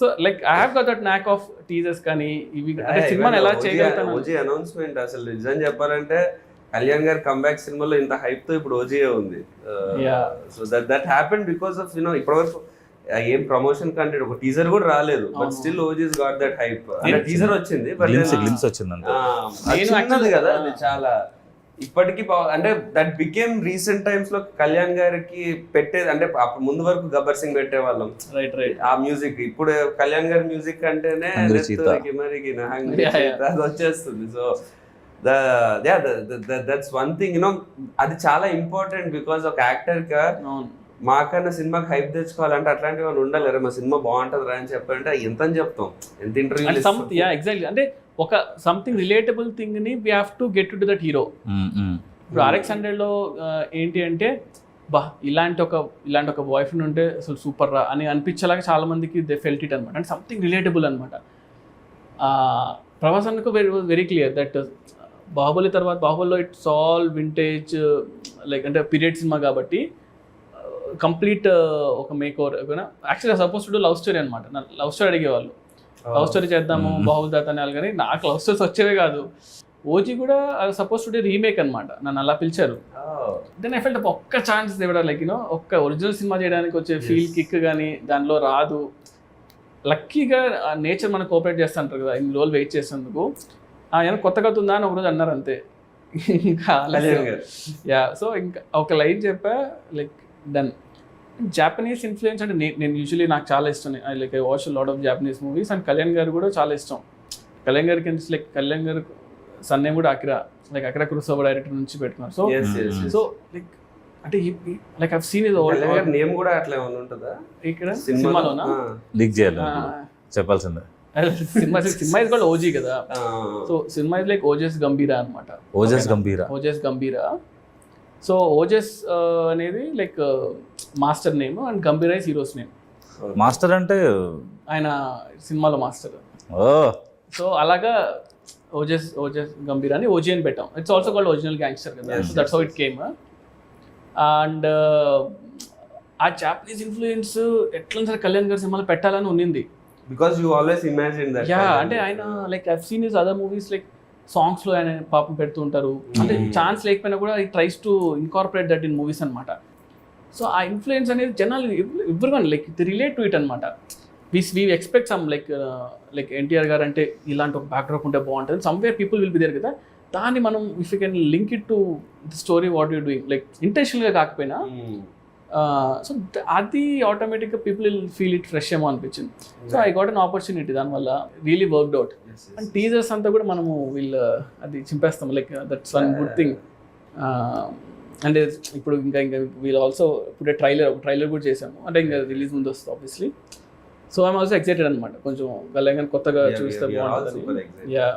So like I have got that knack of teasers కానీ ఇవి అంటే సినిమాని ఎలా చేయగలుగుతాను. ఓజీ అనౌన్స్మెంట్ అసలు నిజం చెప్పాలంటే కళ్యాణ్ గారి కంబ్యాక్ సినిమాలో ఇంత హైప్ తో ఇప్పుడు ఓజీఏ ఉంది. So that happen because of ఇప్పటివరకు ఏం ప్రమోషన్ కంటెంట్ ఒక టీజర్ కూడా రాలేదు, but still OGs got that hype. అంటే టీజర్ వచ్చింది, గ్లిమ్స్ వచ్చింది కదా, అది చాలా ఇప్పటికీ అంటే దట్ బికేమ్ రీసెంట్ టైమ్స్ లో కళ్యాణ్ గారికి పెట్టేది. అంటే ముందు వరకు గబ్బర్ సింగ్ పెట్టే వాళ్ళం ఆ మ్యూజిక్, ఇప్పుడు కళ్యాణ్ గారి మ్యూజిక్ అంటేనే అది వచ్చేస్తుంది. సో దట్స్ వన్ థింగ్ అది చాలా ఇంపార్టెంట్ బికాస్ ఒక యాక్టర్ గా మాకన్నా సినిమాకి హైప్ తెచ్చుకోవాలంటే అట్లాంటి వాళ్ళు ఉండాలి. మా సినిమా బాగుంటది రా అని చెప్పాలంటే ఎంత అని చెప్తాం, ఎంత ఇంటర్వ్యూ. ఎగ్జాక్ట్లీ, అంటే ఒక సంథింగ్ రిలేటబుల్ థింగ్ ని we have to get to that hero. ఇప్పుడు RX100 లో ఏంటి అంటే బా ఇలాంటి ఒక బాయ్ ఫ్రెండ్ ఉంటే అసలు సూపర్ రా అని అనిపించేలాగా చాలా మందికి దే ఫెల్ట్ ఇట్ అనమాట. అంటే సంథింగ్ రిలేటబుల్ అనమాట. ప్రభాస్ అన్నకు వెరీ క్లియర్ దట్ బాహుబలి తర్వాత బాహుబలిలో ఇట్స్ ఆల్ వింటేజ్ లైక్ అంటే పీరియడ్ సినిమా కాబట్టి కంప్లీట్ ఒక మేక్ ఓవర్. యాక్చువల్గా సపోజ్ టు లవ్ స్టోరీ అనమాట. లవ్ స్టోరీ అడిగేవాళ్ళు, లవ్ స్టోరీ చేద్దాము బాహుబలి దాత అని, కానీ నాకు లవ్ స్టోరీస్ వచ్చేవే కాదు. ఓజీ కూడా సపోజ్ టు రీమేక్ అనమాట, నన్ను అలా పిలిచారు. దెన్ ఐ ఫెల్ట్ ఒక్క ఛాన్స్ ఇవ్వడం లైక్ ఒక్క ఒరిజినల్ సినిమా చేయడానికి వచ్చే ఫీల్ కిక్ కానీ దానిలో రాదు. లక్కీగా నేచర్ మనకు కోఆపరేట్ చేస్తుంటారు కదా, ఇన్ని రోజులు వెయిట్ చేసేందుకు. ఏమైనా కొత్త కథ ఉందా అని ఒకరోజు అన్నారు అంతే. ఇంకా సో ఇంకా ఒక లైన్ చెప్పా, లైక్ డన్. జాపనీస్ ఇన్ఫ్లుయెన్స్ అంటే నేను యూజువలీ నాకు చాలా ఇష్టం. Like I watch lot of Japanese movies. And Kalyan గారు కూడా చాలా ఇష్టం. కళ్యాణ్ గారికి లైక్ కళ్యాణ్ గారు సన్ నేమ్ కూడా అకిరా కురోసావా డైరెక్టర్ నుంచి పెట్టుకున్నారు. సో లైక్ అంటే like I seen is name కూడా అట్లా ఏమైనా ఉంటుందా ఇక్కడ సినిమాలోనా? లీక్ చేయాలి చెప్పాల్సిందే. సినిమా ఇస్ కాల్డ్ ఓజీ కదా. So cinema is like Ojas గంభీరా అనమాట. ఓజస్ గంభీరా. సో ఓజస్ అనేది like master name and గంభీరా is heroes name. Master అంటే ఆయన సినిమాలో మాస్టర్. సో అలాగా ఓజస్ గంభీరా అని ఓజీ అని పెట్టాం. It's also called original gangster కదా. So that's how it came. And ఆ జాపనీస్ ఇన్ఫ్లుయెన్స్ ఎట్లా సరే కళ్యాణ్ గారి సినిమాలో పెట్టాలని ఉన్నింది. Because you always imagine that. Yeah, అంటే ఆయన like I've seen his other movies like songs లో ఆయన పాపం పెడుతూ ఉంటారు. అంటే ఛాన్స్ లేకపోయినా కూడా ఈ tries to incorporate that in movies అనమాట. సో ఆ ఇన్ఫ్లుయెన్స్ అనేది జనాలు everyone like relate to it అనమాట. We expect some like NTR garu అంటే ఇలాంటి ఒక బ్యాక్డ్రాప్ ఉంటే బాగుంటుంది. Somewhere people will be there కదా. దాన్ని మనం if you can link it to the story what you doing like ఇంటెన్షనల్గా కాకపోయినా, సో అది ఆటోమేటిక్గా people will feel it fresh ఏమో అనిపించింది. So I got an opportunity, దానివల్ల really worked out. And teasers అంతా కూడా మనము అది చింపేస్తాం, like that's one good thing. అంటే ఇప్పుడు ఇంకా వీళ్ళు ఆల్సో ఇప్పుడే ట్రైలర్ కూడా చేసాము. అంటే ఇంకా రిలీజ్ ముందు వస్తుంది obviously. So I'm also excited అనమాట. కొంచెం కళ్యాణ్ కొత్తగా చూస్తే బాగుంటుంది. యా.